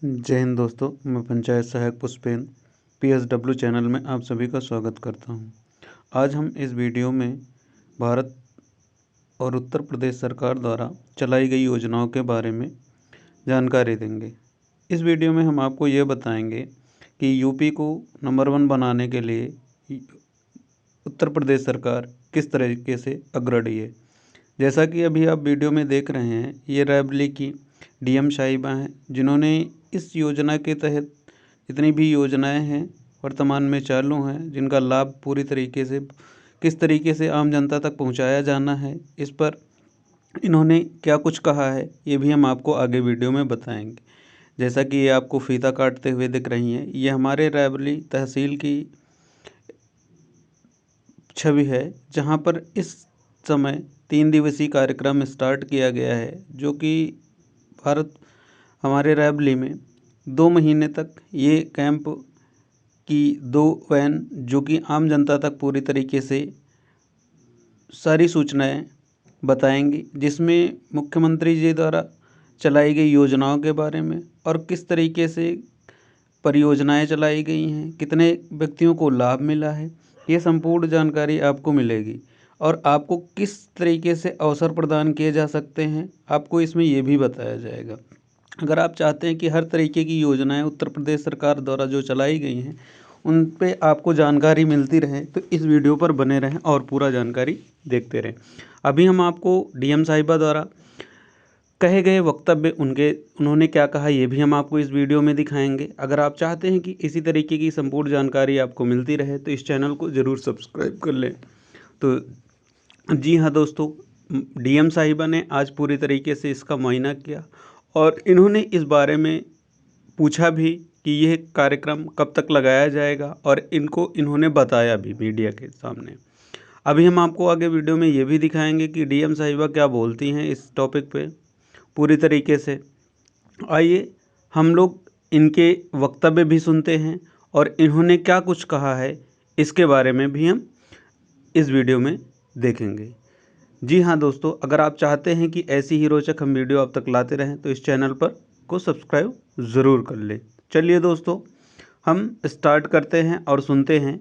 जय हिंद दोस्तों, मैं पंचायत सहायक पुष्पेन PSW चैनल में आप सभी का स्वागत करता हूं। आज हम इस वीडियो में भारत और उत्तर प्रदेश सरकार द्वारा चलाई गई योजनाओं के बारे में जानकारी देंगे। इस वीडियो में हम आपको ये बताएंगे कि यूपी को नंबर 1 बनाने के लिए उत्तर प्रदेश सरकार किस तरीके से अग्रणी है। जैसा कि अभी आप वीडियो में देख रहे हैं, ये रायबरेली की DM साहिबा हैं, जिन्होंने इस योजना के तहत जितनी भी योजनाएं हैं वर्तमान में चालू हैं, जिनका लाभ पूरी तरीके से किस तरीके से आम जनता तक पहुंचाया जाना है, इस पर इन्होंने क्या कुछ कहा है, ये भी हम आपको आगे वीडियो में बताएंगे। जैसा कि ये आपको फीता काटते हुए दिख रही हैं, ये हमारे रायबरेली तहसील की छवि है, जहां पर इस समय 3 दिवसीय कार्यक्रम स्टार्ट किया गया है, जो कि भारत हमारे रायबरेली में 2 महीने तक ये कैंप की 2 वैन जो कि आम जनता तक पूरी तरीके से सारी सूचनाएं बताएंगी, जिसमें मुख्यमंत्री जी द्वारा चलाई गई योजनाओं के बारे में और किस तरीके से परियोजनाएं चलाई गई हैं, कितने व्यक्तियों को लाभ मिला है, ये संपूर्ण जानकारी आपको मिलेगी। और आपको किस तरीके से अवसर प्रदान किए जा सकते हैं, आपको इसमें ये भी बताया जाएगा। अगर आप चाहते हैं कि हर तरीके की योजनाएं उत्तर प्रदेश सरकार द्वारा जो चलाई गई हैं उन पे आपको जानकारी मिलती रहे, तो इस वीडियो पर बने रहें और पूरा जानकारी देखते रहें। अभी हम आपको DM साहिबा द्वारा कहे गए वक्तव्य उन्होंने क्या कहा, ये भी हम आपको इस वीडियो में दिखाएंगे। अगर आप चाहते हैं कि इसी तरीके की संपूर्ण जानकारी आपको मिलती रहे, तो इस चैनल को ज़रूर सब्सक्राइब कर लें। तो जी हाँ दोस्तों, DM साहिबा ने आज पूरी तरीके से इसका मुआयना किया और इन्होंने इस बारे में पूछा भी कि यह कार्यक्रम कब तक लगाया जाएगा, और इन्होंने बताया भी मीडिया के सामने। अभी हम आपको आगे वीडियो में ये भी दिखाएंगे कि DM साहिबा क्या बोलती हैं इस टॉपिक पे पूरी तरीके से। आइए हम लोग इनके वक्तव्य भी सुनते हैं और इन्होंने क्या कुछ कहा है इसके बारे में भी हम इस वीडियो में देखेंगे। जी हाँ दोस्तों, अगर आप चाहते हैं कि ऐसी ही रोचक हम वीडियो आप तक लाते रहें, तो इस चैनल पर को सब्सक्राइब ज़रूर कर लें। चलिए दोस्तों, हम स्टार्ट करते हैं और सुनते हैं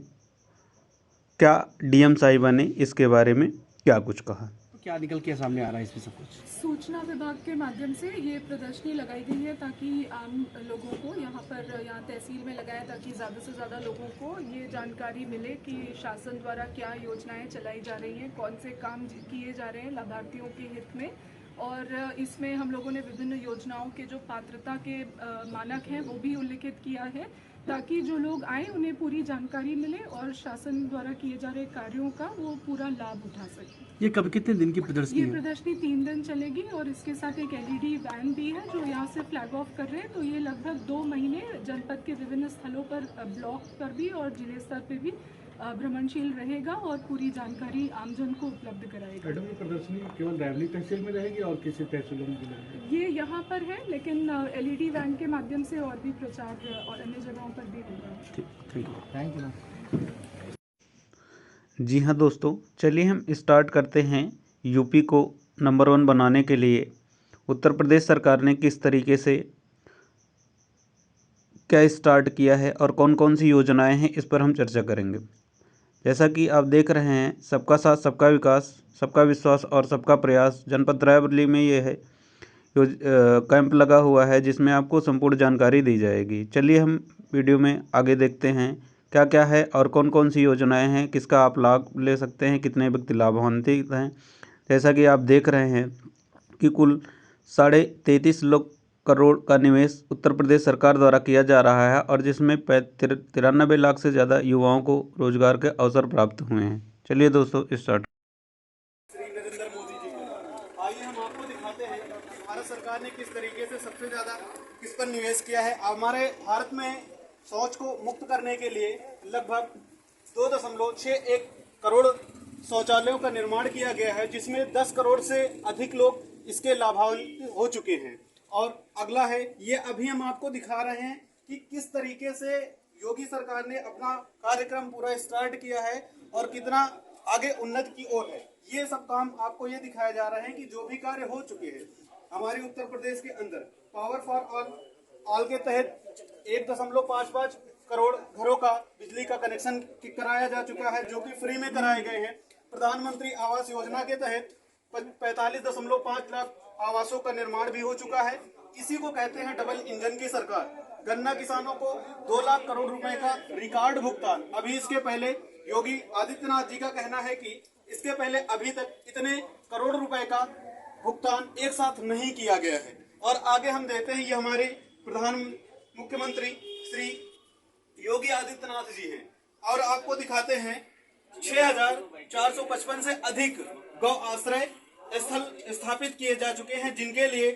क्या DM साहिबा ने इसके बारे में क्या कुछ कहा। क्या निकल के सामने आ रहा है इसमें सब कुछ? सूचना विभाग के माध्यम से ये प्रदर्शनी लगाई गई है ताकि आम लोगों को यहाँ तहसील में लगाया, ताकि ज़्यादा से ज़्यादा लोगों को ये जानकारी मिले कि शासन द्वारा क्या योजनाएं चलाई जा रही हैं, कौन से काम किए जा रहे हैं लाभार्थियों के हित में। और इसमें हम लोगों ने विभिन्न योजनाओं के जो पात्रता के मानक हैं वो भी उल्लिखित किया है, ताकि जो लोग आए उन्हें पूरी जानकारी मिले और शासन द्वारा किए जा रहे कार्यों का वो पूरा लाभ उठा सकें। ये कब कितने दिन की प्रदर्शनी ये है? प्रदर्शनी 3 दिन चलेगी और इसके साथ एक LED वैन भी है जो यहाँ से फ्लैग ऑफ कर रहे हैं। तो ये लगभग 2 महीने जनपद के विभिन्न स्थलों पर, ब्लॉक पर भी और जिले स्तर पर भी भ्रमणशील रहेगा और पूरी जानकारी आमजन को उपलब्ध कराएगा। मैडम, ये प्रदर्शनी केवल रायबरेली तहसील में रहेगी और किसी तहसीलों में भी रहेगी? ये यहाँ पर है, लेकिन LED वैन के माध्यम से और भी प्रचार और अन्य जगहों पर भी होगा। Thank you. जी हाँ दोस्तों, चलिए हम स्टार्ट करते हैं। यूपी को नंबर 1 बनाने के लिए उत्तर प्रदेश सरकार ने किस तरीके से क्या स्टार्ट किया है और कौन कौन सी योजनाएं हैं, इस पर हम चर्चा करेंगे। जैसा कि आप देख रहे हैं, सबका साथ सबका विकास, सबका विश्वास और सबका प्रयास जनपद रायबरेली में ये है कैंप लगा हुआ है, जिसमें आपको संपूर्ण जानकारी दी जाएगी। चलिए हम वीडियो में आगे देखते हैं क्या क्या है और कौन कौन सी योजनाएं हैं, किसका आप लाभ ले सकते हैं, कितने व्यक्ति लाभान्वित हैं। जैसा कि आप देख रहे हैं कि कुल 33.5 लाख करोड़ का निवेश उत्तर प्रदेश सरकार द्वारा किया जा रहा है और जिसमें 93 लाख से ज़्यादा युवाओं को रोजगार के अवसर प्राप्त हुए हैं। चलिए दोस्तों स्टार्ट। श्री नरेंद्र मोदी जी को आइए हम आपको दिखाते हैं कि भारत सरकार ने किस तरीके से सबसे ज़्यादा किस पर निवेश किया है। हमारे भारत में शौच को मुक्त करने के लिए लगभग 2.61 करोड़ शौचालयों का निर्माण किया गया है, जिसमें 10 करोड़ से अधिक लोग इसके लाभान्वित हो चुके हैं। और अगला है, ये अभी हम आपको दिखा रहे हैं कि किस तरीके से योगी सरकार ने अपना कार्यक्रम पूरा स्टार्ट किया है और कितना आगे उन्नति की ओर है। ये सब काम आपको ये दिखाया जा रहा है कि जो भी कार्य हो चुके हैं हमारे उत्तर प्रदेश के अंदर। पावर फॉर ऑल आल के तहत 1.55 करोड़ घरों का बिजली का कनेक्शन कराया जा चुका है, जो कि फ्री में कराए गए हैं। प्रधानमंत्री आवास योजना के तहत 45.5 लाख आवासों का निर्माण भी हो चुका है। इसी को कहते हैं डबल इंजन की सरकार। गन्ना किसानों को 2 लाख करोड़ रुपए का रिकॉर्ड भुगतान। अभी इसके पहले योगी आदित्यनाथ जी का कहना है कि इसके पहले अभी तक इतने करोड़ रुपए का भुगतान एक साथ नहीं किया गया है। और आगे हम देते हैं, ये हमारे प्रधान मुख्यमंत्री श्री योगी आदित्यनाथ जी हैं, और आपको दिखाते हैं 6,455 से अधिक गौ आश्रय स्थल स्थापित किए जा चुके हैं, जिनके लिए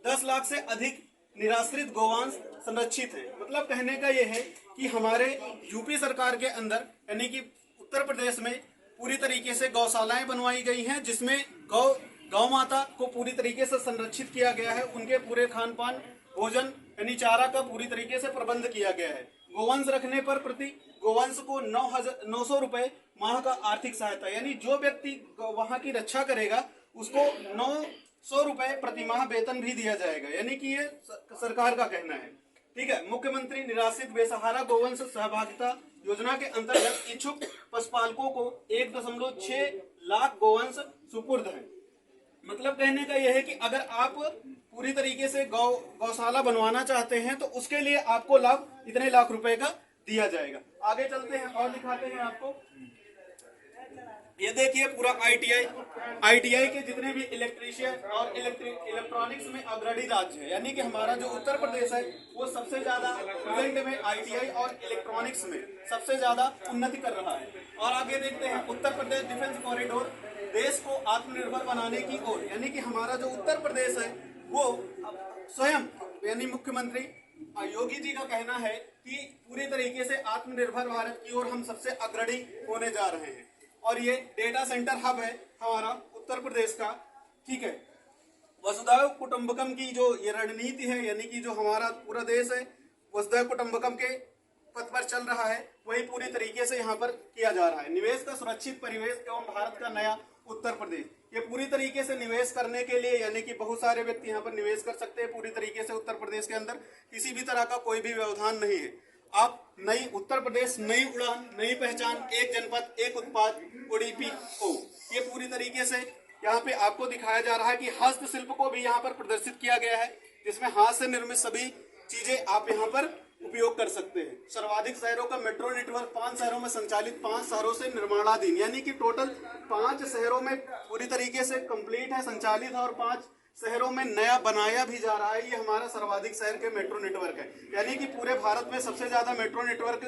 10 लाख से अधिक निराश्रित गौवंश संरक्षित है। मतलब कहने का यह है कि हमारे यूपी सरकार के अंदर यानी कि उत्तर प्रदेश में पूरी तरीके से गौशालाएं बनवाई गई हैं, जिसमें गौ माता को पूरी तरीके से संरक्षित किया गया है। उनके पूरे खान पान, भोजन यानी चारा का पूरी तरीके से प्रबंध किया गया है। गोवंश रखने पर प्रति गोवंश को 900 रुपए माह का आर्थिक सहायता, यानी जो व्यक्ति वहां की रक्षा करेगा उसको 900 रुपए प्रति माह वेतन भी दिया जाएगा, यानी कि ये सरकार का कहना है। ठीक है। मुख्यमंत्री निराश्रित बेसहारा गोवंश सहभागिता योजना के अंतर्गत इच्छुक पशुपालकों को 1.6 लाख गोवंश सुपुर्द है। मतलब कहने का यह है कि अगर आप पूरी तरीके से गौशाला बनवाना चाहते हैं तो उसके लिए आपको लाभ इतने लाख रुपए का दिया जाएगा। आगे चलते हैं और दिखाते हैं आपको। ये देखिए पूरा आईटीआई के जितने भी इलेक्ट्रीशियन और इलेक्ट्रॉनिक्स में अग्रणी राज्य है, यानी कि हमारा जो उत्तर प्रदेश है वो सबसे ज्यादा प्रेजेंट में आईटीआई और इलेक्ट्रॉनिक्स में सबसे ज्यादा उन्नति कर रहा है। और आगे देखते हैं उत्तर प्रदेश डिफेंस कॉरिडोर देश को आत्मनिर्भर बनाने की ओर, यानी कि हमारा जो उत्तर प्रदेश है वो स्वयं यानी मुख्यमंत्री योगी जी का कहना है कि पूरी तरीके से आत्मनिर्भर भारत की ओर हम सबसे अग्रणी होने जा रहे हैं। और ये डेटा सेंटर हब है हमारा उत्तर प्रदेश का। ठीक है। वसुधैव कुटुंबकम की जो ये रणनीति है, यानी कि जो हमारा पूरा देश है वसुधैव कुटुंबकम के पथ पर चल रहा है, वही पूरी तरीके से यहाँ पर किया जा रहा है। निवेश का सुरक्षित परिवेश एवं भारत का नया उत्तर प्रदेश, ये पूरी तरीके से निवेश करने के लिए, यानी कि बहुत सारे व्यक्ति यहाँ पर निवेश कर सकते हैं। पूरी तरीके से उत्तर प्रदेश के अंदर किसी भी तरह का कोई भी व्यवधान नहीं है। आप नई उत्तर प्रदेश, नई उड़ान, नई पहचान, एक जनपद एक उत्पाद ODPO, ये पूरी तरीके से यहाँ पे आपको दिखाया जा रहा है कि हस्तशिल्प को भी यहाँ पर प्रदर्शित किया गया है, जिसमें हाथ से निर्मित सभी चीजें आप यहाँ पर उपयोग कर सकते हैं। सर्वाधिक शहरों का मेट्रो नेटवर्क 5 शहरों में संचालित, 5 शहरों से निर्माणाधीन, यानी कि टोटल 5 शहरों में पूरी तरीके से कंप्लीट है, संचालित है, और 5 शहरों में नया बनाया भी जा रहा है। ये हमारा सर्वाधिक शहर के मेट्रो नेटवर्क है, यानी कि पूरे भारत में सबसे ज्यादा मेट्रो नेटवर्क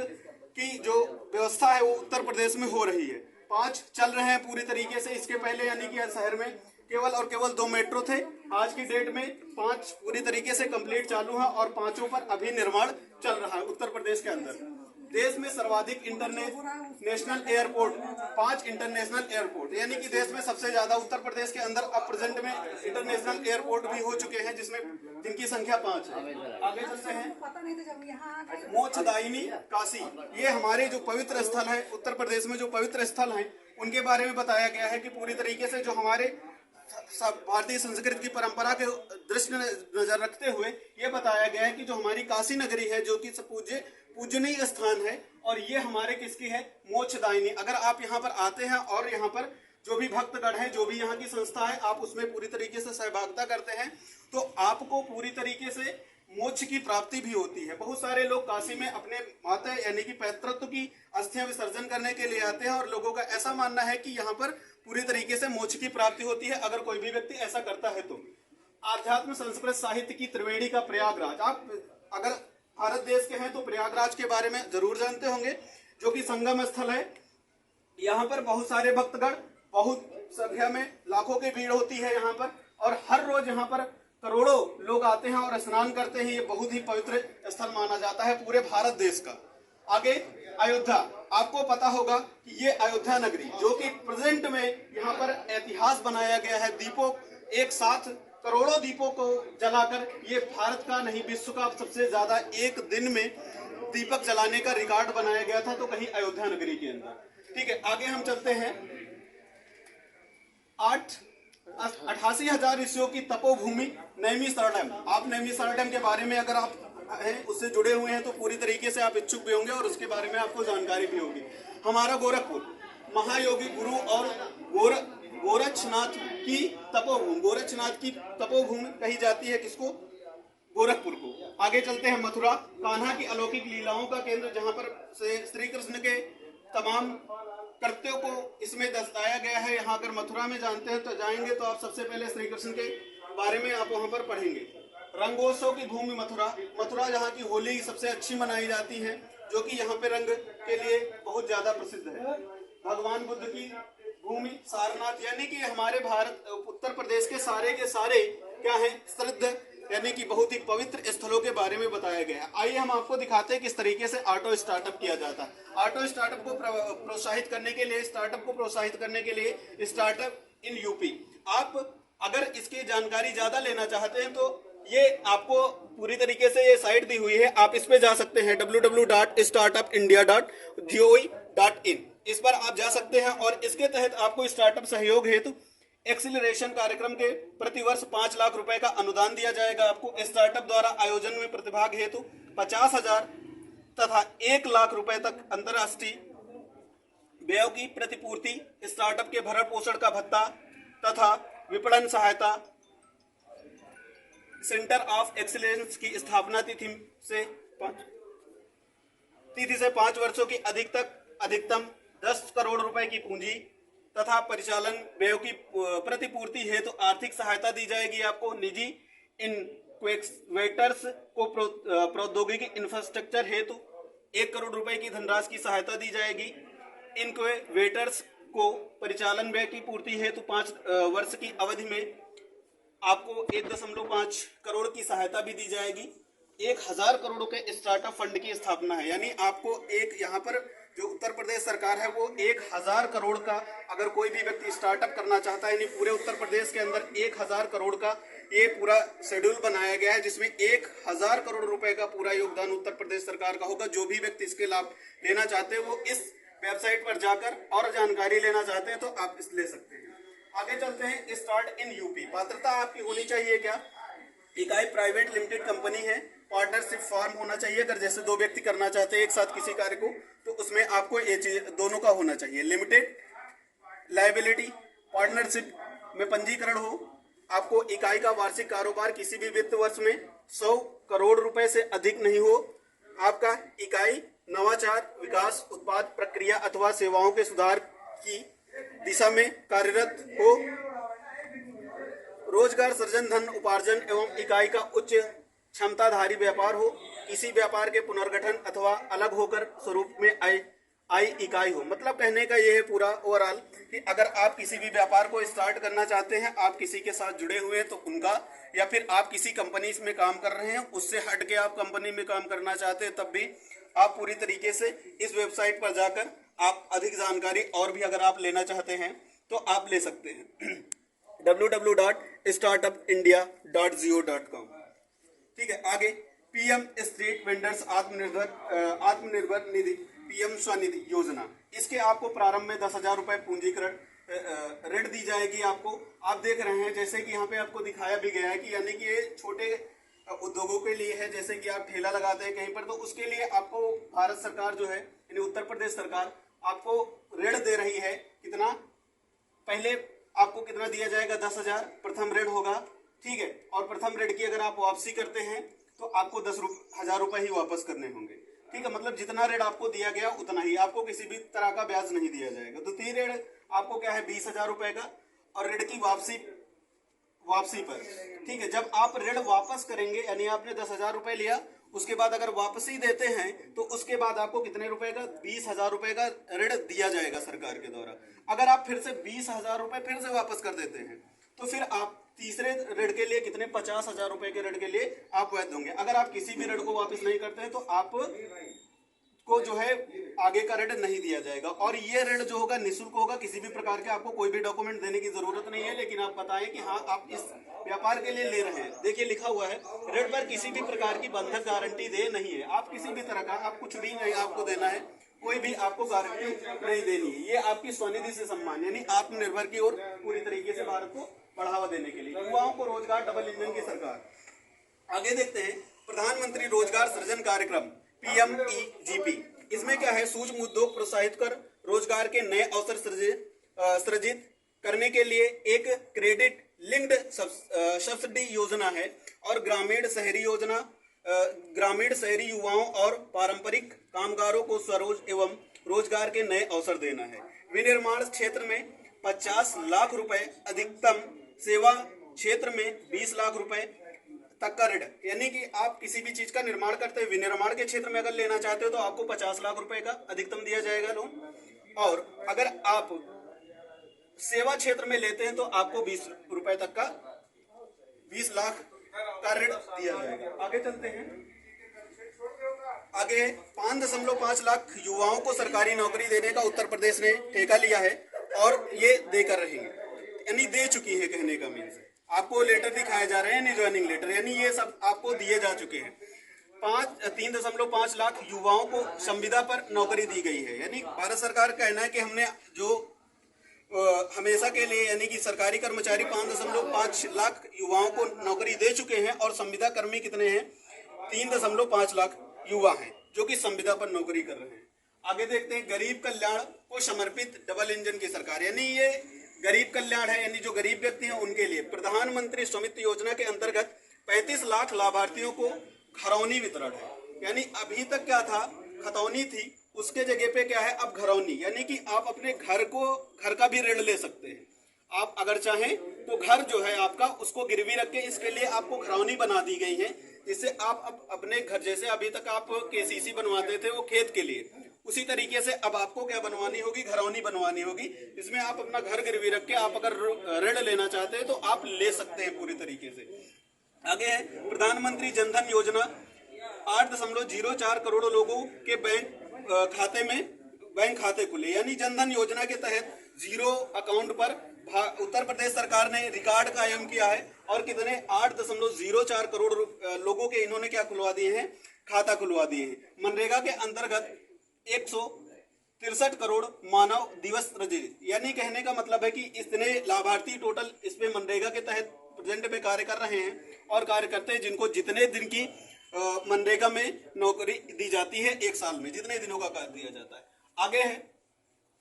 की जो व्यवस्था है वो उत्तर प्रदेश में हो रही है। 5 चल रहे हैं पूरी तरीके से। इसके पहले यानी कि शहर में केवल और केवल 2 मेट्रो थे, आज की डेट में 5 पूरी तरीके से कंप्लीट चालू है और 5 पर अभी निर्माण चल रहा है उत्तर प्रदेश के अंदर। देश में सर्वाधिक इंटरनेशनल एयरपोर्ट, 5 इंटरनेशनल एयरपोर्ट, यानी कि देश में सबसे ज्यादा उत्तर प्रदेश के अंदर अब प्रेजेंट में इंटरनेशनल एयरपोर्ट भी हो चुके हैं, जिनकी संख्या 5 है। आगे चलते हैं। मोक्षदायिनी काशी, ये हमारे जो पवित्र स्थल है उत्तर प्रदेश में, जो पवित्र स्थल हैं उनके बारे में बताया गया है कि पूरी तरीके से जो हमारे भारतीय संस्कृति की परंपरा के दृष्टि नजर रखते हुए ये बताया गया है कि जो हमारी काशी नगरी है, जो कि पूजनीय स्थान है, और ये हमारे किसकी है, मोक्षदायिनी। अगर आप यहाँ पर आते हैं और यहाँ पर जो भी भक्तगण है, जो भी यहाँ की संस्था है, आप उसमें पूरी तरीके से सहभागिता करते हैं तो आपको पूरी तरीके से मोक्ष की प्राप्ति भी होती है। बहुत सारे लोग काशी में अपने माता यानी कि पैतृत्व की अस्थियां विसर्जन करने के लिए आते हैं, और लोगों का ऐसा मानना है कि यहाँ पर पूरी तरीके से मोक्ष की प्राप्ति होती है अगर कोई भी व्यक्ति ऐसा करता है तो। आध्यात्म संस्कृत साहित्य की त्रिवेणी का प्रयागराज, आप अगर भारत देश के हैं तो प्रयागराज के बारे में जरूर जानते होंगे, जो कि संगम स्थल है। यहाँ पर बहुत सारे भक्तगण, बहुत संख्या में लाखों की भीड़ होती है यहाँ पर, और हर रोज यहाँ पर करोड़ों लोग आते हैं और स्नान करते हैं। ये बहुत ही पवित्र स्थल माना जाता है पूरे भारत देश का। आगे अयोध्या, आपको पता होगा कि ये अयोध्या नगरी, जो कि प्रेजेंट में यहाँ पर इतिहास बनाया गया है, दीपों एक साथ करोड़ों दीपों को जलाकर, ये भारत का नहीं विश्व का सबसे ज्यादा एक दिन में दीपक जलाने का रिकॉर्ड बनाया गया था, तो कहीं अयोध्या नगरी के अंदर। ठीक है। आगे हम चलते हैं। 8 88,000 ऋषियों की तपोभूमि नैमिषारण्य डैम। आप नैमिषारण्य डैम के बारे में अगर आप हैं उससे जुड़े हुए हैं तो पूरी तरीके से आप इच्छुक भी होंगे और उसके बारे में आपको जानकारी भी होगी। हमारा गोरखपुर महायोगी गुरु और गोरक्षनाथ की तपोभूमि कही जाती है किसको? गोरखपुर को। आगे चलते हैं मथुरा, कान्हा की अलौकिक लीलाओं का केंद्र, जहां पर से श्री कृष्ण के तमाम कृत्यों को इसमें दर्शाया गया है। यहाँ अगर मथुरा में जानते हैं तो जाएंगे तो आप सबसे पहले श्री कृष्ण के बारे में आप वहां पर पढ़ेंगे। रंगोत्सव की भूमि मथुरा जहाँ की होली सबसे अच्छी मनाई जाती है, जो कि यहाँ पे रंग के लिए बहुत ज्यादा प्रसिद्ध है। भगवान बुद्ध की भूमि सारनाथ, यानी कि हमारे भारत उत्तर प्रदेश के सारे क्या है? श्रद्ध, यानी कि बहुत ही पवित्र स्थलों के बारे में बताया गया है। आइए हम आपको दिखाते हैं किस तरीके से ऑटो स्टार्टअप किया जाता है। ऑटो स्टार्टअप को प्रोत्साहित करने के लिए स्टार्टअप इन यूपी। आप अगर इसकी जानकारी ज्यादा लेना चाहते हैं तो ये आपको पूरी तरीके से ये साइट दी हुई है, आप इस पे जा सकते हैं www.startupindia.gov.in। इस पर आप जा सकते हैं और इसके तहत आपको स्टार्टअप सहयोग हेतु एक्सीलरेशन कार्यक्रम के प्रतिवर्ष 5 लाख रुपए का अनुदान दिया जाएगा। आपको स्टार्टअप द्वारा आयोजन में प्रतिभाग हेतु 50,000 तथा 1 लाख रुपए तक अंतर्राष्ट्रीय व्यय की प्रतिपूर्ति, स्टार्टअप के भरण पोषण का भत्ता तथा विपणन सहायता, सेंटर ऑफ एक्सीलेंस की स्थापना तिथि से 5 वर्षों की अधिकतम 10 करोड़ रुपए की पूंजी तथा परिचालन व्यय की प्रतिपूर्ति हेतु आर्थिक सहायता दी जाएगी। आपको निजी इन्वेस्टर्स को प्रौद्योगिकी इंफ्रास्ट्रक्चर हेतु 1 करोड़ रुपए की धनराशि की सहायता दी जाएगी। इनक्यूबेटर्स को परिचालन व्यय की पूर्ति हेतु 5 वर्ष की अवधि में आपको 1.5 करोड़ की सहायता भी दी जाएगी। 1000 करोड़ के स्टार्टअप फंड की स्थापना है, यानी आपको एक यहाँ पर जो उत्तर प्रदेश सरकार है वो 1000 करोड़ का अगर कोई भी व्यक्ति स्टार्टअप करना चाहता है, यानी पूरे उत्तर प्रदेश के अंदर 1000 करोड़ का ये पूरा शेड्यूल बनाया गया है, जिसमें 1000 करोड़ रुपए का पूरा योगदान उत्तर प्रदेश सरकार का होगा। जो भी व्यक्ति इसके लाभ लेना चाहते हैं वो इस वेबसाइट पर जाकर और जानकारी लेना चाहते हैं तो आप इस ले सकते हैं। आगे चलते हैं, स्टार्ट इन यूपी। पात्रता आपकी होनी चाहिए क्या? इकाई प्राइवेट लिमिटेड कंपनी है, पार्टनरशिप फॉर्म होना चाहिए। अगर जैसे 2 व्यक्ति करना चाहते हैं एक साथ किसी कार्य को तो उसमें आपको ये चीज दोनों का होना चाहिए। लिमिटेड लायबिलिटी पार्टनरशिप में पंजीकरण हो। आपको इकाई का वार्षिक कारोबार किसी भी वित्त वर्ष में 100 करोड़ रुपए से अधिक नहीं हो। आपका इकाई नवाचार, विकास, उत्पाद, प्रक्रिया अथवा सेवाओं के सुधार की दिशा में कार्यरत हो। रोजगार सृजन, धन उपार्जन एवं इकाई का उच्च क्षमताधारी व्यापार हो। किसी व्यापार के पुनर्गठन अथवा अलग होकर स्वरूप में आई इकाई हो। मतलब कहने का ये है पूरा ओवरऑल कि अगर आप किसी भी व्यापार को स्टार्ट करना चाहते हैं, आप किसी के साथ जुड़े हुए हैं तो उनका, या फिर आप किसी कंपनी में काम कर रहे हैं उससे हट के आप कंपनी में काम करना चाहते हैं, तब भी आप पूरी तरीके से इस वेबसाइट पर जाकर आप अधिक जानकारी और भी अगर आप लेना चाहते हैं तो आप ले सकते हैं www.startupindia.gov.com। ठीक है, आगे PM street vendors Atmanirbhar Nidhi, PM Svanidhi योजना। इसके आपको प्रारंभ में 10,000 रुपए पूंजीकरण ऋण दी जाएगी। आपको आप देख रहे हैं जैसे कि यहाँ पे आपको दिखाया भी गया है कि यानी कि ये छोटे उद्योगों के लिए है। जैसे कि आप ठेला लगाते हैं कहीं पर तो उसके लिए आपको भारत सरकार जो है यानी उत्तर प्रदेश सरकार आपको ऋण दे रही है। कितना? पहले आपको कितना दिया जाएगा? 10,000 प्रथम ऋण होगा, ठीक है। और प्रथम ऋण की अगर आप वापसी करते हैं तो आपको 10,000 रुपए ही वापस करने होंगे, ठीक है। मतलब जितना ऋण आपको दिया गया उतना ही, आपको किसी भी तरह का ब्याज नहीं दिया जाएगा। द्वितीय ऋण आपको क्या है? 20,000 रुपए का, और ऋण की वापसी पर, ठीक है। जब आप ऋण वापस करेंगे यानी आपने 10,000 रुपए लिया, उसके बाद अगर वापसी देते हैं तो उसके बाद आपको कितने रुपए का? 20,000 रुपए का ऋण दिया जाएगा सरकार के द्वारा। अगर आप फिर से 20,000 रुपए फिर से वापस कर देते हैं तो फिर आप तीसरे ऋण के लिए कितने? 50,000 रुपए के ऋण के लिए आप वैध होंगे। अगर आप किसी भी ऋण को वापस नहीं करते हैं तो आप को जो है आगे का ऋण नहीं दिया जाएगा। और ये ऋण जो होगा निःशुल्क होगा, किसी भी प्रकार के आपको कोई भी डॉक्यूमेंट देने की जरूरत नहीं है। लेकिन आप बताएं कि हाँ आप इस व्यापार के लिए ले रहे हैं। देखिए लिखा हुआ है, ऋण पर किसी भी प्रकार की बंधक गारंटी दे नहीं है। आप किसी भी तरह का आप कुछ भी नहीं आपको देना है, कोई भी आपको गारंटी नहीं देनी है। ये आपकी स्वनिधि से सम्मान यानी आत्मनिर्भर की ओर पूरी तरीके से भारत को बढ़ावा देने के लिए, युवाओं को रोजगार डबल इंजन की सरकार। आगे देखते हैं प्रधानमंत्री रोजगार सृजन कार्यक्रम PMEGP। इसमें क्या है, सूक्ष्म उद्योग प्रोत्साहित कर रोजगार के नए अवसर सृजित करने के लिए एक क्रेडिट लिंक्ड सब्सिडी योजना है और ग्रामीण शहरी युवाओं और पारंपरिक कामगारों को स्वरोज एवं रोजगार के नए अवसर देना है। विनिर्माण क्षेत्र में 50 लाख रुपए, अधिकतम सेवा क्षेत्र में 20 लाख रुपए तक का ऋण, यानी कि आप किसी भी चीज का निर्माण करते हैं, विनिर्माण के क्षेत्र में अगर लेना चाहते हो तो आपको 50 लाख रुपए का अधिकतम दिया जाएगा लोन, और अगर आप सेवा क्षेत्र में लेते हैं तो आपको 20 रुपए तक का 20 लाख का ऋण दिया जाएगा। आगे चलते हैं, आगे 5.5 लाख युवाओं को सरकारी नौकरी देने का उत्तर प्रदेश ने ठेका लिया है और ये देकर रहेंगे, यानी दे चुकी है, कहने का मीन्स है। आपको लेटर दिखाए जा रहे हैं, यानी ज्वाइनिंग लेटर, यानी ये सब आपको दिए जा चुके हैं। 3.5 लाख युवाओं को संविदा पर नौकरी दी गई है, यानी भारत सरकार का कहना है कि हमने जो हमेशा के लिए, यानी कि सरकारी कर्मचारी 5.5 लाख युवाओं को नौकरी दे चुके हैं और संविदा कर्मी कितने हैं, 3.5 लाख युवा हैं जो कि संविदा पर नौकरी कर रहे हैं। आगे देखते हैं गरीब कल्याण को समर्पित डबल इंजन की सरकार, यानी ये गरीब कल्याण है, यानी जो गरीब व्यक्ति हैं उनके लिए प्रधानमंत्री स्वामित्व योजना के अंतर्गत 35 लाख लाभार्थियों को घरौनी वितरण है। यानी अभी तक क्या था, खतौनी थी, उसके जगह पे क्या है अब घरौनी, यानी कि आप अपने घर का भी ऋण ले सकते हैं। आप अगर चाहें तो घर जो है आपका उसको गिरवी रख के इसके लिए आपको घरौनी बना दी गई है, जिससे आप अपने घर, जैसे अभी तक आप KCC बनवाते थे वो खेत के लिए, उसी तरीके से अब आपको क्या बनवानी होगी, घरौनी बनवानी होगी। इसमें आप अपना घर गिरवी रख के आप अगर ऋण लेना चाहते हैं तो आप ले सकते हैं पूरी तरीके से। आगे है प्रधानमंत्री जनधन योजना, 8.04 करोड़ लोगों के बैंक खाते खुले, यानी जनधन योजना के तहत जीरो अकाउंट पर उत्तर प्रदेश सरकार ने रिकॉर्ड कायम किया है और कितने 8.04 करोड़ लोगों के इन्होंने क्या खुलवा दिए हैं, खाता खुलवा दिए हैं। मनरेगा के अंतर्गत 163 करोड़ मानव दिवस सृजित, यानी कहने का मतलब है कि इतने लाभार्थी टोटल इसमें मनरेगा के तहत प्रेजेंट में कार्य कर रहे हैं और कार्य करते हैं, जिनको जितने दिन की मनरेगा में नौकरी दी जाती है, एक साल में जितने दिनों का कार्य दिया जाता है। आगे है,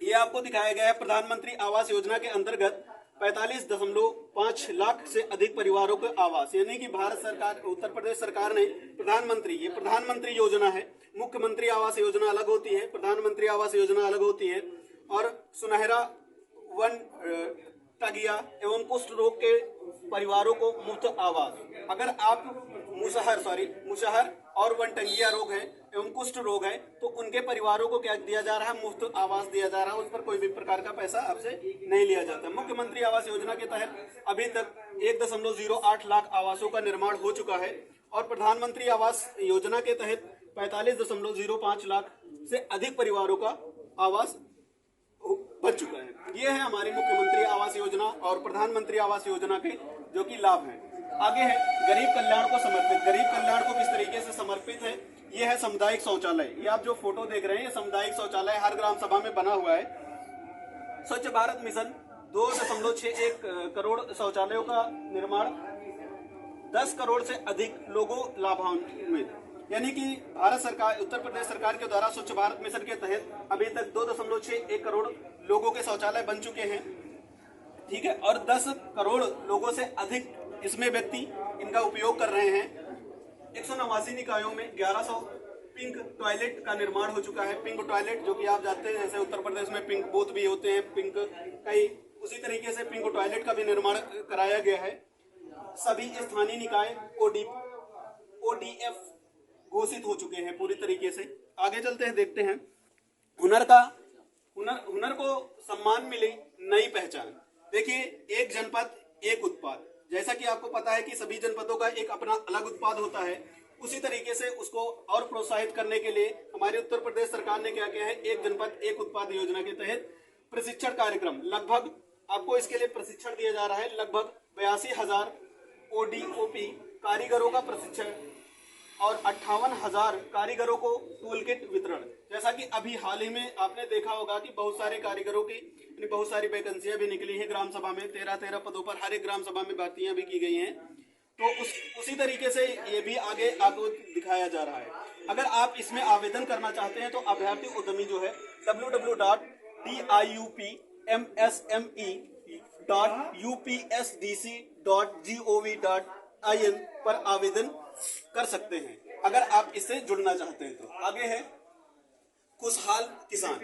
ये आपको दिखाया गया है प्रधानमंत्री आवास योजना के अंतर्गत 45.5 लाख से अधिक परिवारों को आवास, यानी कि भारत सरकार, उत्तर प्रदेश सरकार ने प्रधानमंत्री योजना है, मुख्यमंत्री आवास योजना अलग होती है, प्रधानमंत्री आवास योजना अलग होती है, और सुनहरा वन टगिया एवं कुष्ठ रोग के परिवारों को मुफ्त आवास। अगर आप मुशहर और वनटंगिया रोग है एवं कुष्ठ रोग है तो उनके परिवारों को क्या दिया जा रहा है, मुफ्त आवास दिया जा रहा है, उस पर कोई भी प्रकार का पैसा आपसे नहीं लिया जाता। मुख्यमंत्री आवास योजना के तहत अभी तक 1.08 लाख आवासों का निर्माण हो चुका है और प्रधानमंत्री आवास योजना के तहत 45.05 लाख से अधिक परिवारों का आवास बन चुका है। ये है हमारी मुख्यमंत्री आवास योजना और प्रधानमंत्री आवास योजना के जो कि लाभ हैं। आगे है गरीब कल्याण को समर्पित। गरीब कल्याण को किस तरीके से समर्पित है, ये है सामुदायिक शौचालय। ये आप जो फोटो देख रहे हैं ये सामुदायिक शौचालय हर ग्राम सभा में बना हुआ है। स्वच्छ भारत मिशन 2.61 करोड़ शौचालयों का निर्माण 10 करोड़ से अधिक लोगों लाभान्वित, यानी कि भारत सरकार, उत्तर प्रदेश सरकार के द्वारा स्वच्छ भारत मिशन के तहत अभी तक 2.61 करोड़ लोगों के शौचालय बन चुके हैं, ठीक है, और 10 करोड़ लोगों से अधिक इसमें व्यक्ति इनका उपयोग कर रहे हैं। 189 निकायों में 1100 पिंक टॉयलेट का निर्माण हो चुका है। पिंक टॉयलेट जो कि आप जानते हैं, जैसे उत्तर प्रदेश में पिंक बूथ भी होते हैं, पिंक कई, उसी तरीके से पिंक टॉयलेट का भी निर्माण कराया गया है। सभी स्थानीय निकाय ODF घोषित हो चुके हैं पूरी तरीके से। आगे चलते हैं, देखते हैं हुनर को सम्मान मिली नई पहचान। देखिए, एक जनपद एक उत्पाद, जैसा कि आपको पता है कि सभी जनपदों का एक अपना अलग उत्पाद होता है, उसी तरीके से उसको और प्रोत्साहित करने के लिए हमारे उत्तर प्रदेश सरकार ने क्या किया है, एक जनपद एक उत्पाद योजना के तहत प्रशिक्षण कार्यक्रम, लगभग आपको इसके लिए प्रशिक्षण दिया जा रहा है। लगभग 82,000 ODOP कारीगरों का प्रशिक्षण और 58,000 कारीगरों को टूल किट वितरण। जैसा कि अभी हाल ही में आपने देखा होगा कि बहुत सारे कारीगरों की बहुत सारी वैकेंसियां भी निकली हैं ग्राम सभा में, 13 पदों पर हर एक ग्राम सभा में भर्तियां भी की गई हैं। तो उसी तरीके से ये भी आगे आपको दिखाया जा रहा है। अगर आप इसमें आवेदन करना चाहते हैं तो अभ्यर्थी उद्यमी जो है www.diupmsme.upsdc.gov.in पर आवेदन कर सकते हैं अगर आप इससे जुड़ना चाहते हैं। तो आगे है खुशहाल किसान।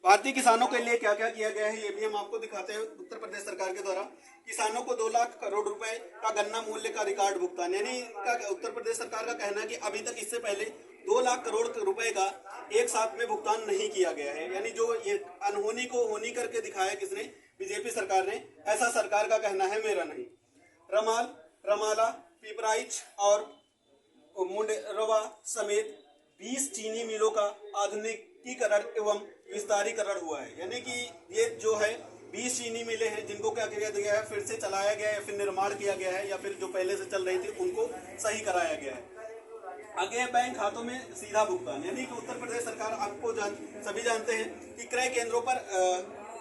भारतीय किसानों के लिए क्या क्या किया गया है ये भी हम आपको दिखाते हैं। उत्तर प्रदेश सरकार के द्वारा किसानों को 2 लाख करोड़ रुपए का गन्ना मूल्य का रिकॉर्ड भुगतान, यानी उत्तर प्रदेश सरकार का कहना है कि अभी तक इससे पहले 2 लाख करोड़ रुपए का एक साथ में भुगतान नहीं किया गया है। यानी जो ये अनहोनी को होनी करके दिखाया किसने, बीजेपी सरकार ने, ऐसा सरकार का कहना है, मेरा नहीं। रमाला, पिपराइच और मुंडेरवा समेत 20 चीनी मिलों का आधुनिकीकरण एवं विस्तारीकरण हुआ है। यानी कि ये जो है 20 चीनी मिलें हैं जिनको क्या किया गया है, फिर से चलाया गया है या फिर निर्माण किया गया है या फिर जो पहले से चल रही थी उनको सही कराया गया है। आगे है बैंक खातों में सीधा भुगतान। यानी कि उत्तर प्रदेश सरकार, आपको सभी जानते हैं कि क्रय केंद्रों पर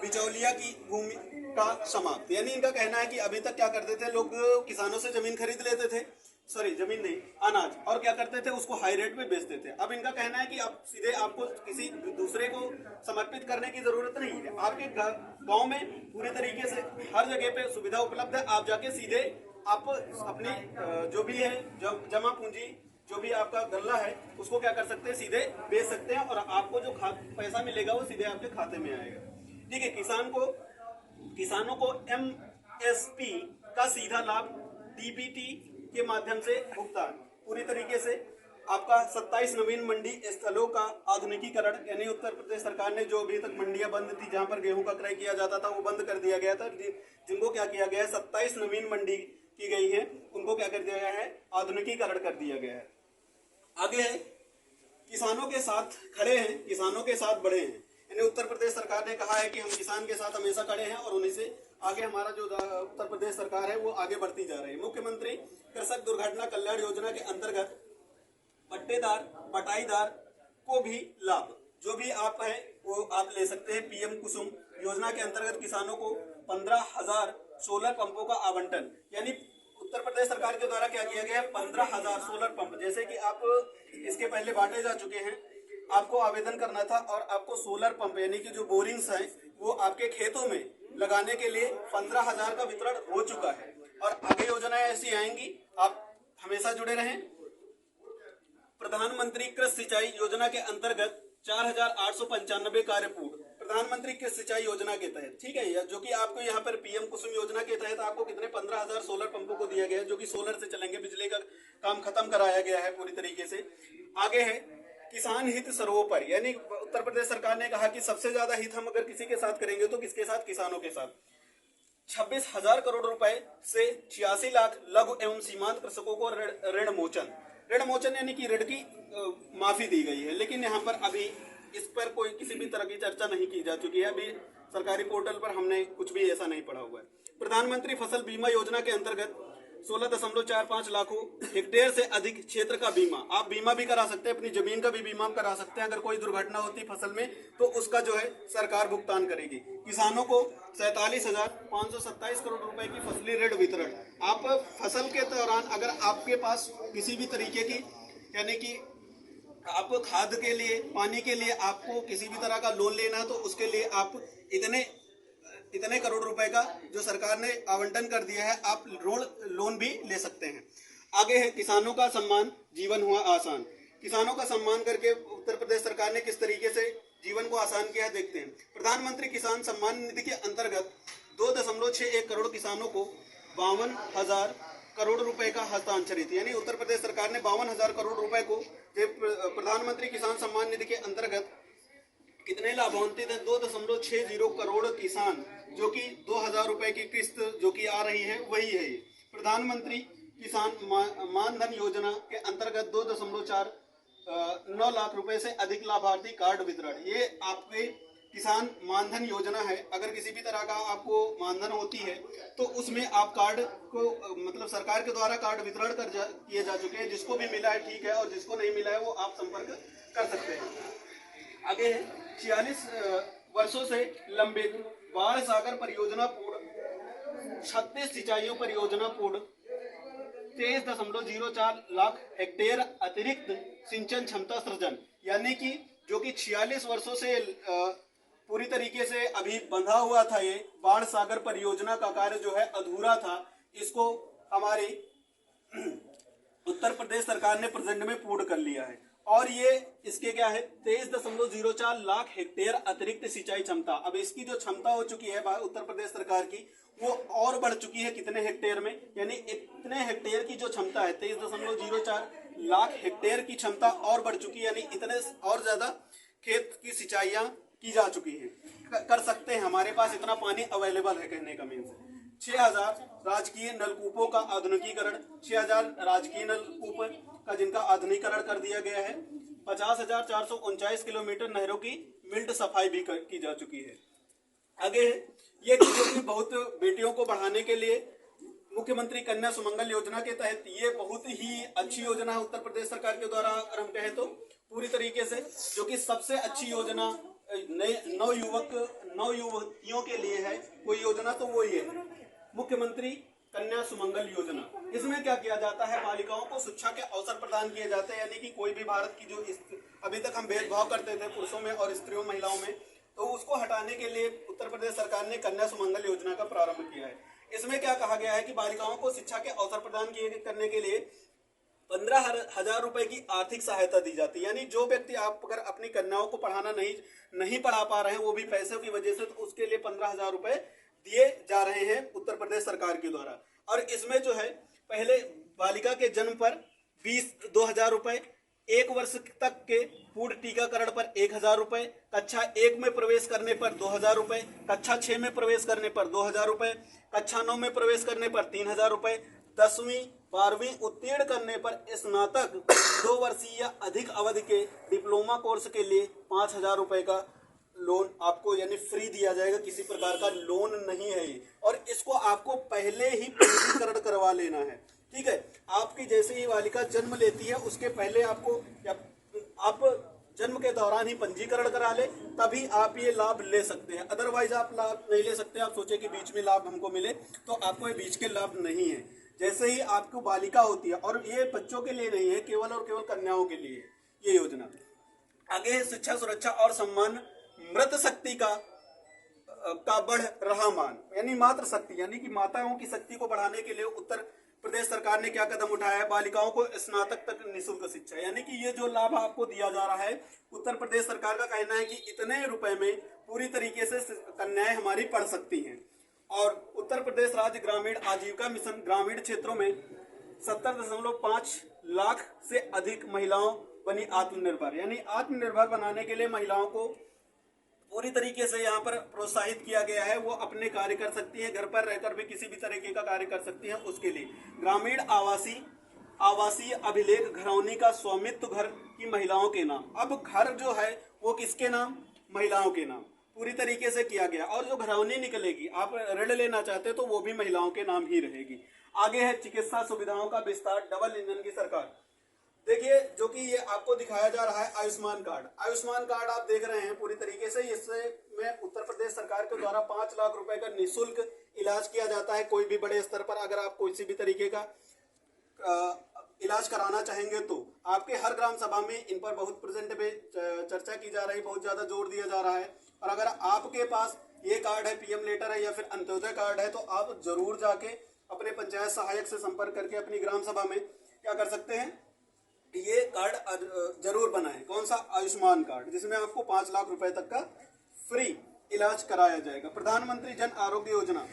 बिचौलिया की भूमिका समाप्त। यानी इनका कहना है कि अभी तक क्या करते थे लोग, किसानों से जमीन खरीद लेते थे, जमीन नहीं, अनाज, और क्या करते थे उसको हाई रेट में बेचते थे। अब इनका कहना है कि अब सीधे आपको किसी दूसरे को समर्पित करने की जरूरत नहीं है। आपके गांव में पूरी तरीके से हर जगह पे सुविधा उपलब्ध है। आप जाके सीधे आप अपनी जो भी है जमा पूंजी, जो भी आपका गल्ला है, उसको क्या कर सकते हैं, सीधे बेच सकते हैं और आपको जो पैसा मिलेगा वो सीधे आपके खाते में आएगा। ठीक है। किसानों को MSP का सीधा लाभ, DBT के माध्यम से भुगतान, पूरी तरीके से आपका 27 नवीन मंडी स्थलों का आधुनिकीकरण। यानी उत्तर प्रदेश सरकार ने जो अभी तक मंडियां बंद थी जहां पर गेहूं का क्रय किया जाता था वो बंद कर दिया गया था। जिनको क्या किया गया है, 27 नवीन मंडी की गई है, उनको क्या कर दिया गया है, आधुनिकीकरण कर दिया गया है। आगे है किसानों के साथ खड़े हैं, किसानों के साथ बढ़े हैं। यानी उत्तर प्रदेश सरकार ने कहा है कि हम किसान के साथ हमेशा खड़े हैं और उन्हीं से आगे हमारा जो उत्तर प्रदेश सरकार है वो आगे बढ़ती जा रही है। मुख्यमंत्री कृषक दुर्घटना कल्याण योजना के अंतर्गत पट्टेदार, बटाईदार को भी लाभ, जो भी आप है वो आप ले सकते हैं। PM कुसुम योजना के अंतर्गत किसानों को 15,000 सोलर पंपों का आवंटन। यानी उत्तर प्रदेश सरकार के द्वारा क्या किया गया है, 15,000 सोलर पंप, जैसे कि आप इसके पहले बांटे जा चुके हैं, आपको आवेदन करना था और आपको सोलर पंप यानी कि जो बोरिंग्स हैं वो आपके खेतों में लगाने के लिए 15,000 का वितरण हो चुका है। और आगे योजनाएं ऐसी आएंगी, आप हमेशा जुड़े रहें। प्रधानमंत्री कृषि सिंचाई योजना के अंतर्गत 4,895 कार्य पूर्ण, प्रधानमंत्री कृषि सिंचाई योजना के तहत, ठीक है, जो कि आपको यहाँ पर PM कुसुम योजना के तहत आपको कितने 15,000 सोलर पंपों को दिया गया है, जो कि सोलर से चलेंगे। बिजली का काम खत्म कराया गया है पूरी तरीके से। आगे है किसान हित सर्वोपरि। यानी उत्तर प्रदेश सरकार ने कहा कि सबसे ज्यादा हित हम अगर किसी के साथ करेंगे तो किसके साथ, किसानों के साथ। 26,000 करोड़ रुपए से 86 लाख लघु एवं सीमांत कृषकों को ऋण मोचन यानी कि ऋण की माफी दी गई है। लेकिन यहाँ पर अभी इस पर कोई किसी भी तरह की चर्चा नहीं की जा चुकी है। अभी सरकारी पोर्टल पर हमने कुछ भी ऐसा नहीं पढ़ा हुआ है। प्रधानमंत्री फसल बीमा योजना के अंतर्गत 16.45 लाखों हेक्टेयर से अधिक क्षेत्र का बीमा, आप बीमा भी करा सकते हैं, अपनी जमीन का भी बीमा करा सकते हैं। अगर कोई दुर्घटना होती फसल में तो उसका जो है सरकार भुगतान करेगी। किसानों को 47,527 करोड़ रुपए की फसली ऋण वितरण। आप फसल के दौरान अगर आपके पास किसी भी तरीके की, यानी कि आपको खाद के लिए, पानी के लिए आपको किसी भी तरह का लोन लेना है तो उसके लिए आप इतने करोड़ रुपए का जो सरकार ने आवंटन कर दिया है, आप लोन भी ले सकते हैं। आगे है किसानों का सम्मान, जीवन हुआ आसान। किसानों का सम्मान करके उत्तर प्रदेश सरकार ने किस तरीके से जीवन को आसान किया है, देखते हैं। प्रधानमंत्री किसान सम्मान निधि के अंतर्गत 2.61 करोड़ किसानों को 52,000 करोड़ रुपए का हस्तांतरित। यानी उत्तर प्रदेश सरकार ने 52,000 करोड़ रुपए को प्रधानमंत्री किसान सम्मान निधि के अंतर्गत कितने लाभान्वित है, 2.60 करोड़ किसान, जो कि 2,000 रुपए की किस्त जो कि आ रही है वही है। प्रधानमंत्री किसान मानधन योजना के अंतर्गत 2.49 लाख रुपए से अधिक लाभार्थी कार्ड वितरण। ये आपके किसान मानधन योजना है, अगर किसी भी तरह का आपको मानधन होती है तो उसमें आप कार्ड को मतलब सरकार के द्वारा कार्ड वितरण किए जा चुके हैं। जिसको भी मिला है ठीक है, और जिसको नहीं मिला है वो आप संपर्क कर सकते हैं। आगे है 46 वर्षों से लंबित बाढ़ सागर परियोजना पूर्ण, 36 सिंचाइयों परियोजना पूर्ण, 23.04 लाख हेक्टेयर अतिरिक्त सिंचन क्षमता सृजन, यानी कि जो कि 46 वर्षों से पूरी तरीके से अभी बंधा हुआ था, ये बाढ़ सागर परियोजना का कार्य जो है अधूरा था, इसको हमारी उत्तर प्रदेश सरकार ने प्रेजेंट में पूर्ण कर लिया है। और ये इसके क्या है 23.04 लाख हेक्टेयर अतिरिक्त सिंचाई क्षमता। अब इसकी जो क्षमता हो चुकी है उत्तर प्रदेश सरकार की, वो और बढ़ चुकी है कितने हेक्टेयर में, यानी इतने हेक्टेयर की जो क्षमता है 23.04 लाख हेक्टेयर की क्षमता और बढ़ चुकी है, यानी इतने और ज्यादा खेत की सिंचाइयां की जा चुकी है, कर सकते हैं। हमारे पास इतना पानी अवेलेबल है, कहने का मीन्स 6000 राजकीय नलकूपों का आधुनिकीकरण, 6000 राजकीय नलकूप का जिनका आधुनिकीकरण कर दिया गया है। 50,439 किलोमीटर नहरों की मिल्ट सफाई भी की जा चुकी है। आगे है ये कि बहुत बेटियों को बढ़ाने के लिए मुख्यमंत्री कन्या सुमंगल योजना के तहत ये बहुत ही अच्छी योजना है उत्तर प्रदेश सरकार के द्वारा, अगर हम कहें तो पूरी तरीके से, जो कि सबसे अच्छी योजना नौ युवतियों के लिए है कोई योजना तो वो ये मुख्यमंत्री कन्या सुमंगल योजना। इसमें क्या किया जाता है, बालिकाओं को शिक्षा के अवसर प्रदान किए जाते हैं, यानी कि कोई भी भारत की जो अभी तक हम भेदभाव करते थे पुरुषों में और स्त्रियों महिलाओं में, तो उसको हटाने के लिए उत्तर प्रदेश सरकार ने कन्या सुमंगल योजना का प्रारंभ किया है। इसमें क्या कहा गया है कि बालिकाओं को शिक्षा के अवसर प्रदान करने के लिए 15,000 रुपए की आर्थिक सहायता दी जाती है। यानी जो व्यक्ति आप अगर अपनी कन्याओं को पढ़ाना नहीं पढ़ा पा रहे हैं, वो भी पैसों की वजह से, तो उसके लिए 15,000 रुपए दिए जा रहे हैं उत्तर प्रदेश सरकार के द्वारा। और इसमें जो है पहले बालिका के जन्म पर 2,000 रुपए, 1 वर्ष तक के पूर्ण टीकाकरण पर 1,000 रुपए, कक्षा 1 में प्रवेश करने पर 2,000 रुपए, कक्षा 6 में प्रवेश करने पर 2,000 रुपए, कक्षा 9 में प्रवेश करने पर 3,000 रुपए, 10वीं 12वीं उत्तीर्ण करने पर स्नातक 2 वर्षीय या अधिक अवधि के डिप्लोमा कोर्स के लिए 5,000 रुपए का लोन आपको यानी फ्री दिया जाएगा। किसी प्रकार का लोन नहीं है ये, और इसको आपको पहले ही पंजीकरण करवा लेना है। ठीक है, आपकी जैसे ही बालिका जन्म लेती है उसके पहले आपको आप जन्म के दौरान ही पंजीकरण करा ले, तभी आप ये लाभ ले सकते हैं। अदरवाइज आप लाभ नहीं ले सकते। आप सोचे कि बीच में लाभ हमको मिले, तो आपको ये बीच के लाभ नहीं है। जैसे ही आपको बालिका होती है, और ये बच्चों के लिए नहीं है, केवल और केवल कन्याओं के लिए ये योजना। आगे शिक्षा सुरक्षा और सम्मान, मृत शक्ति का बढ़ रहा मान, यानी मातृ शक्ति, यानी कि माताओं की शक्ति को बढ़ाने के लिए उत्तर प्रदेश सरकार ने क्या कदम उठाया है, बालिकाओं को स्नातक तक निःशुल्क शिक्षा, यानी कि ये जो लाभ आपको दिया जा रहा है, उत्तर प्रदेश सरकार का कहना है कि इतने रुपए में पूरी तरीके से कन्याएं हमारी पढ़ सकती हैं। और उत्तर प्रदेश राज्य ग्रामीण आजीविका मिशन ग्रामीण क्षेत्रों में 70.5 लाख से अधिक महिलाओं बनी आत्मनिर्भर, यानी आत्मनिर्भर बनाने के लिए महिलाओं को पूरी तरीके से यहाँ पर प्रोत्साहित किया गया है। वो अपने कार्य कर सकती हैं, घर पर रहकर भी किसी भी तरीके का कार्य कर सकती हैं। उसके लिए ग्रामीण आवासीय अभिलेख घरौनी का स्वामित्व घर की महिलाओं के नाम। अब घर जो है वो किसके नाम, महिलाओं के नाम पूरी तरीके से किया गया। और जो घरौनी निकलेगी, आप ऋण लेना चाहते तो वो भी महिलाओं के नाम ही रहेगी। आगे है चिकित्सा सुविधाओं का विस्तार, डबल इंजन की सरकार। देखिए, जो कि ये आपको दिखाया जा रहा है आयुष्मान कार्ड। आयुष्मान कार्ड आप देख रहे हैं पूरी तरीके से, इससे में उत्तर प्रदेश सरकार के द्वारा 5 लाख रुपए का निःशुल्क इलाज किया जाता है। कोई भी बड़े स्तर पर अगर आप किसी भी तरीके का इलाज कराना चाहेंगे तो आपके हर ग्राम सभा में इन पर बहुत प्रेजेंट में चर्चा की जा रही, बहुत ज्यादा जोर दिया जा रहा है। और अगर आपके पास ये कार्ड है, पीएम लेटर है या फिर अंत्योदय कार्ड है, तो आप जरूर जाके अपने पंचायत सहायक से संपर्क करके अपनी ग्राम सभा में क्या कर सकते हैं, ये कार्ड जरूर बनाएं। कौन सा, आयुष्मान कार्ड, जिसमें आपको 5 लाख रुपए तक का फ्री इलाज कराया जाएगा। प्रधानमंत्री जन आरोग्य योजना,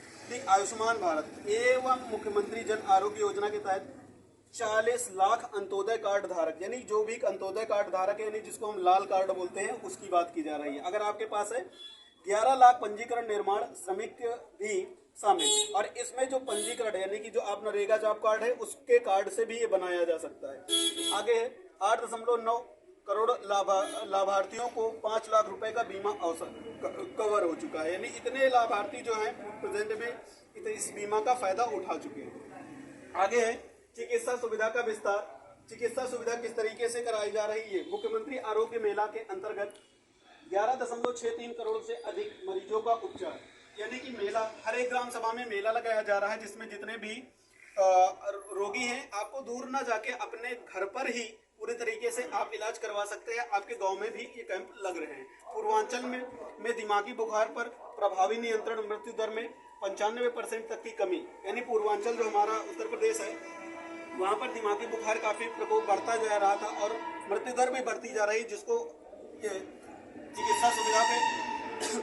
आयुष्मान भारत एवं मुख्यमंत्री जन आरोग्य योजना के तहत 40 लाख अंत्योदय कार्ड धारक, यानी जो भी अंत्योदय कार्ड धारक है, यानी जिसको हम लाल कार्ड बोलते हैं, उसकी बात की जा रही है। अगर आपके पास है 11 लाख पंजीकरण निर्माण श्रमिक भी शामिल। और इसमें जो पंजीकरण यानी कि जो आप नरेगा जॉब कार्ड है, उसके कार्ड से भी ये बनाया जा सकता है। आगे है 8.9 करोड़ लाभार्थियों को 5 लाख रुपए का बीमा कवर हो चुका है। यानी इतने लाभार्थी जो हैं प्रेजेंट में इस बीमा का फायदा उठा चुके हैं। आगे है चिकित्सा सुविधा का विस्तार। चिकित्सा सुविधा किस तरीके से कराई जा रही है? मुख्यमंत्री आरोग्य मेला के अंतर्गत 11.63 करोड़ से अधिक मरीजों का उपचार। यानी कि मेला, हर एक ग्राम सभा में मेला लगाया जा रहा है जिसमें जितने भी रोगी हैं आपको दूर ना जाके अपने घर पर ही पूरे तरीके से आप इलाज करवा सकते हैं। आपके गांव में भी ये कैंप लग रहे हैं। पूर्वांचल में दिमागी बुखार पर प्रभावी नियंत्रण, मृत्यु दर में 95% तक की कमी। यानी पूर्वांचल जो हमारा उत्तर प्रदेश है वहाँ पर दिमागी बुखार काफी प्रकोप बढ़ता जा रहा था और मृत्यु दर भी बढ़ती जा रही, जिसको चिकित्सा सुविधा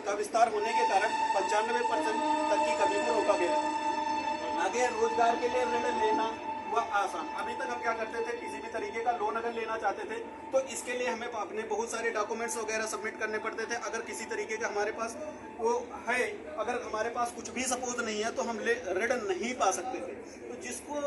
का विस्तार होने के कारण 95% तक की कमी को रोका गया। आगे रोजगार के लिए ऋण लेना हुआ आसान। अभी तक हम क्या करते थे, किसी भी तरीके का लोन अगर लेना चाहते थे तो इसके लिए हमें अपने बहुत सारे डॉक्यूमेंट्स वगैरह सबमिट करने पड़ते थे। अगर किसी तरीके का हमारे पास वो है, अगर हमारे पास कुछ भी सपोज नहीं है तो हम ऋण नहीं पा सकते थे। तो जिसको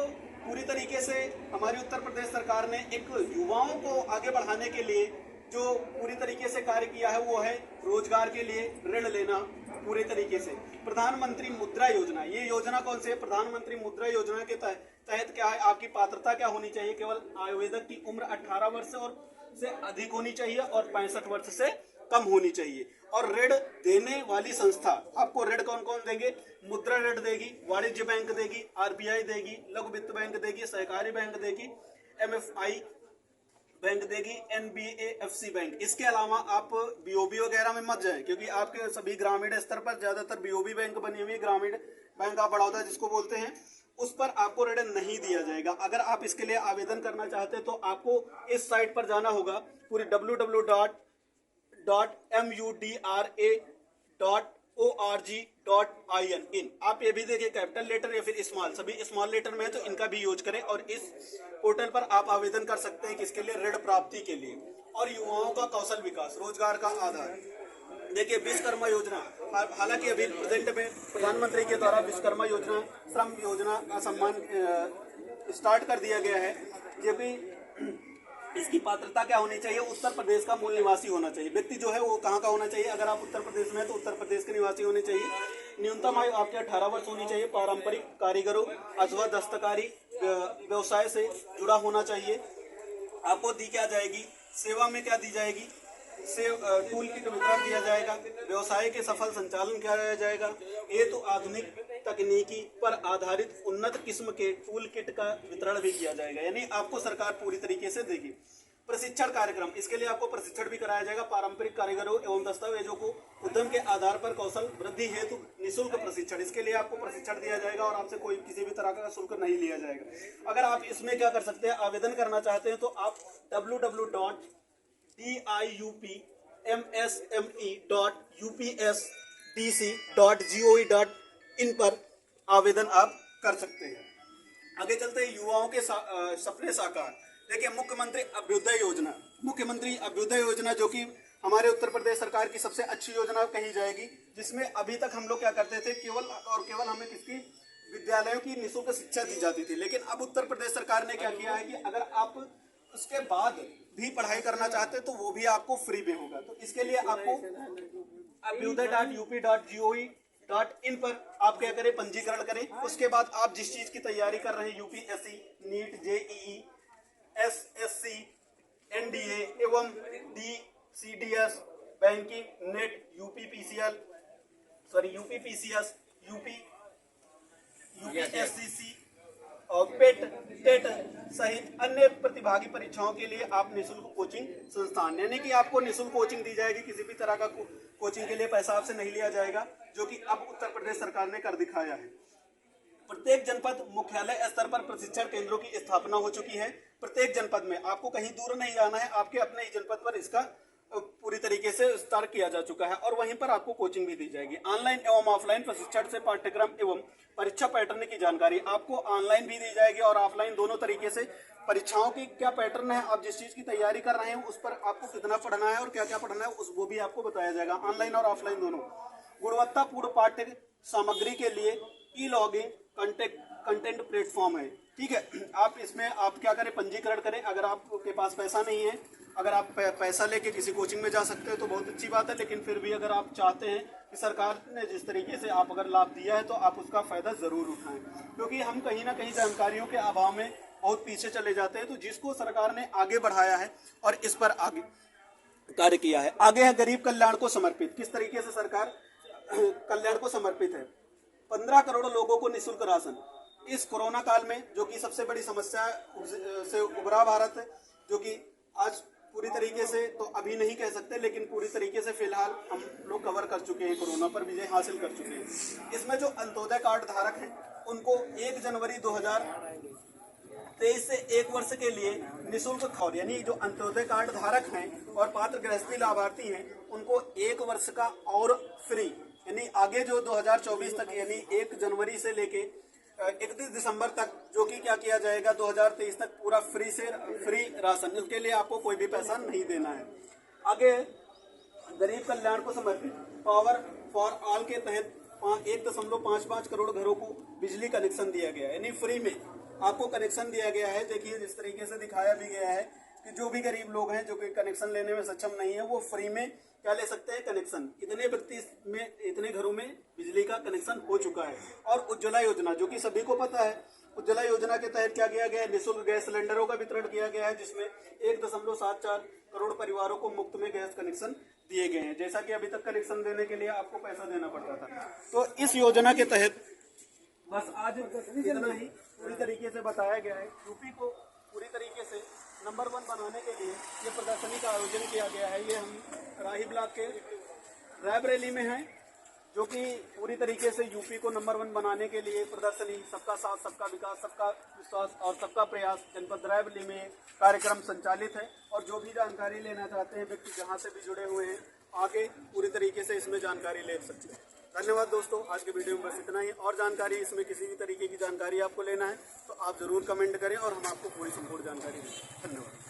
पूरी तरीके से हमारी उत्तर प्रदेश सरकार ने एक युवाओं को आगे बढ़ाने के लिए जो पूरी तरीके से कार्य किया है वो है रोजगार के लिए ऋण लेना पूरे तरीके से। प्रधानमंत्री मुद्रा योजना, ये योजना कौन सी है? प्रधानमंत्री मुद्रा योजना के तहत क्या है, आपकी पात्रता क्या होनी चाहिए? केवल आवेदक की उम्र 18 वर्ष और से अधिक होनी चाहिए और 65 वर्ष से कम होनी चाहिए। और ऋण देने वाली संस्था, आपको ऋण कौन कौन देंगे? मुद्रा ऋण देगी, वाणिज्य बैंक देगी, आरबीआई देगी, लघु वित्त बैंक देगी, सहकारी बैंक देगी, एमएफआई बैंक देगी, एनबीएफसी बैंक। इसके अलावा आप बीओबी वगैरह में मत जाएं, क्योंकि आपके सभी ग्रामीण स्तर पर ज्यादातर बीओबी बैंक बनी हुई है। ग्रामीण बैंक ऑफ बड़ौदा जिसको बोलते हैं, उस पर आपको ऋण नहीं दिया जाएगा। अगर आप इसके लिए आवेदन करना चाहते हैं तो आपको इस साइट पर जाना होगा, पूरी www.mudra.org.in। आप ये भी देखिए कैपिटल लेटर या फिर स्मॉल, सभी स्मॉल लेटर में है तो इनका भी यूज करें और इस पोर्टल पर आप आवेदन कर सकते हैं किसके लिए? ऋण प्राप्ति के लिए। और युवाओं का कौशल विकास, रोजगार का आधार। देखिए विश्वकर्मा योजना, हालांकि अभी प्रेजेंट में प्रधानमंत्री के द्वारा विश्वकर्मा योजना, श्रम योजना का सम्मान स्टार्ट कर दिया गया है। ये भी इसकी पात्रता क्या होनी चाहिए? उत्तर प्रदेश का मूल निवासी होना चाहिए। व्यक्ति जो है वो कहाँ का होना चाहिए? अगर आप उत्तर प्रदेश में है तो उत्तर प्रदेश के निवासी होने चाहिए। न्यूनतम आयु आपके 18 वर्ष होनी चाहिए। पारंपरिक कारीगरों अथवा दस्तकारी व्यवसाय से जुड़ा होना चाहिए। आपको दी क्या जाएगी? सेवा में क्या दी जाएगी? टूल किट वितरण दिया जाएगा। व्यवसाय के सफल संचालन किया जाएगा। ये तो आधुनिक तकनीकी पर आधारित उन्नत किस्म के टूल किट का वितरण भी किया जाएगा। यानी आपको सरकार पूरी तरीके से देगी। प्रशिक्षण कार्यक्रम, इसके लिए आपको प्रशिक्षण भी कराया जाएगा। पारंपरिक कारीगरों एवं दस्तावेजों को उद्यम के आधार पर कौशल वृद्धि हेतु निःशुल्क प्रशिक्षण, इसके लिए आपको प्रशिक्षण दिया जाएगा और आपसे कोई किसी भी तरह का शुल्क नहीं लिया जाएगा। अगर आप इसमें क्या कर सकते हैं, आवेदन करना चाहते हैं तो आप www.diupmse.upsdc.gov.in पर आवेदन आप कर सकते हैं। आगे चलते हैं युवाओं के सपने साकार। देखिए मुख्यमंत्री अभ्युदय योजना, मुख्यमंत्री अभ्युदय योजना जो कि हमारे उत्तर प्रदेश सरकार की सबसे अच्छी योजना कही जाएगी, जिसमें अभी तक हम लोग क्या करते थे, केवल और केवल हमें किसकी विद्यालयों की निःशुल्क शिक्षा दी जाती थी। लेकिन अब उत्तर प्रदेश सरकार ने क्या किया है कि अगर आप उसके बाद भी पढ़ाई करना चाहते हैं तो वो भी आपको फ्री में होगा। तो इसके लिए आपको abhyuday.up.gov.in पर आप क्या करें, पंजीकरण करें। उसके बाद आप जिस चीज की तैयारी कर रहे हैं, UPSC, NEET, JEE, SSC, NDA एवं DCDS, banking, NET, UPPCS, UPSCC और पेट, टेट सहित अन्य प्रतिभागी परीक्षाओं के लिए आप निःशुल्क कोचिंग संस्थान, यानी कि आपको निःशुल्क कोचिंग दी जाएगी। किसी भी तरह का कोचिंग के लिए पैसा आपसे नहीं लिया जाएगा, जो कि अब उत्तर प्रदेश सरकार ने कर दिखाया है। प्रत्येक जनपद मुख्यालय स्तर पर प्रशिक्षण केंद्रों की स्थापना हो चुकी है। प्रत्येक जनपद में आपको कहीं दूर नहीं जाना है, आपके अपने ही जनपद पर इसका पूरी तरीके से विस्तार किया जा चुका है और वहीं पर आपको कोचिंग भी दी जाएगी। ऑनलाइन एवं ऑफलाइन प्रशिक्षण से पाठ्यक्रम एवं परीक्षा पैटर्न की जानकारी आपको ऑनलाइन भी दी जाएगी और ऑफलाइन दोनों तरीके से परीक्षाओं की क्या पैटर्न है, आप जिस चीज की तैयारी कर रहे हैं उस पर आपको कितना पढ़ना है और क्या क्या पढ़ना है वो भी आपको बताया जाएगा, ऑनलाइन और ऑफलाइन दोनों। गुणवत्तापूर्ण पाठ्य सामग्री के लिए ई लॉगिंग कंटेंट प्लेटफॉर्म है, ठीक है। आप इसमें आप क्या करें, पंजीकरण करें। अगर आपके पास पैसा नहीं है, अगर आप पैसा लेके किसी कोचिंग में जा सकते हैं तो बहुत अच्छी बात है, लेकिन फिर भी अगर आप चाहते हैं कि सरकार ने जिस तरीके से आप अगर लाभ दिया है तो आप उसका फ़ायदा ज़रूर उठाएं, क्योंकि हम कहीं ना कहीं जानकारियों के अभाव में बहुत पीछे चले जाते हैं। तो जिसको सरकार ने आगे बढ़ाया है और इस पर आगे कार्य किया है। आगे है गरीब कल्याण को समर्पित। किस तरीके से सरकार कल्याण को समर्पित है। 15 करोड़ लोगों को निःशुल्क राशन। इस कोरोना काल में जो कि सबसे बड़ी समस्या से उभरा भारत है, जो कि आज पूरी तरीके से तो अभी नहीं कह सकते, लेकिन पूरी तरीके से फिलहाल हम लोग कवर कर चुके हैं, कोरोना पर विजय हासिल कर चुके हैं। इसमें जो अंत्योदय कार्ड धारक हैं उनको 1 जनवरी 2023 से 1 वर्ष के लिए निःशुल्क खौर, यानी जो अंत्योदय कार्ड धारक हैं और पात्र गृहस्थी लाभार्थी हैं उनको 1 वर्ष का और फ्री, यानी आगे जो 2024 तक यानी 1 जनवरी से लेके 31 दिसंबर तक जो कि क्या किया जाएगा 2023 तक पूरा फ्री राशन। इसके लिए आपको कोई भी पैसा नहीं देना है। आगे गरीब कल्याण को समर्पित पावर फॉर ऑल के तहत 1.55 करोड़ घरों को बिजली कनेक्शन दिया गया है, यानी फ्री में आपको कनेक्शन दिया गया है। देखिए जिस तरीके से दिखाया भी गया है कि जो भी गरीब लोग हैं जो कि कनेक्शन लेने में सक्षम नहीं है वो फ्री में क्या ले सकते हैं, कनेक्शन। इतने व्यक्ति में इतने घरों में बिजली का कनेक्शन हो चुका है। और उज्ज्वला योजना जो कि सभी को पता है, उज्ज्वला योजना के तहत क्या किया गया है, निःशुल्क गैस सिलेंडरों का वितरण किया गया है, जिसमें 1.74 करोड़ परिवारों को मुफ्त में गैस कनेक्शन दिए गए हैं। जैसा कि अभी तक कनेक्शन देने के लिए आपको पैसा देना पड़ता था। तो इस योजना के तहत बस आज इतना ही पूरी तरीके से बताया गया है। यूपी को पूरी तरीके से नंबर 1 बनाने के लिए ये प्रदर्शनी का आयोजन किया गया है। ये हम राही ब्लॉक के रायबरेली में हैं, जो कि पूरी तरीके से यूपी को नंबर 1 बनाने के लिए प्रदर्शनी सबका साथ सबका विकास सबका विश्वास और सबका प्रयास जनपद रायबरेली में कार्यक्रम संचालित है। और जो भी जानकारी लेना चाहते हैं व्यक्ति जहाँ से भी जुड़े हुए हैं आगे पूरी तरीके से इसमें जानकारी ले सकते हैं। धन्यवाद दोस्तों, आज के वीडियो में बस इतना ही। और जानकारी इसमें किसी भी तरीके की जानकारी आपको लेना है तो आप ज़रूर कमेंट करें और हम आपको पूरी संपूर्ण जानकारी दें। धन्यवाद।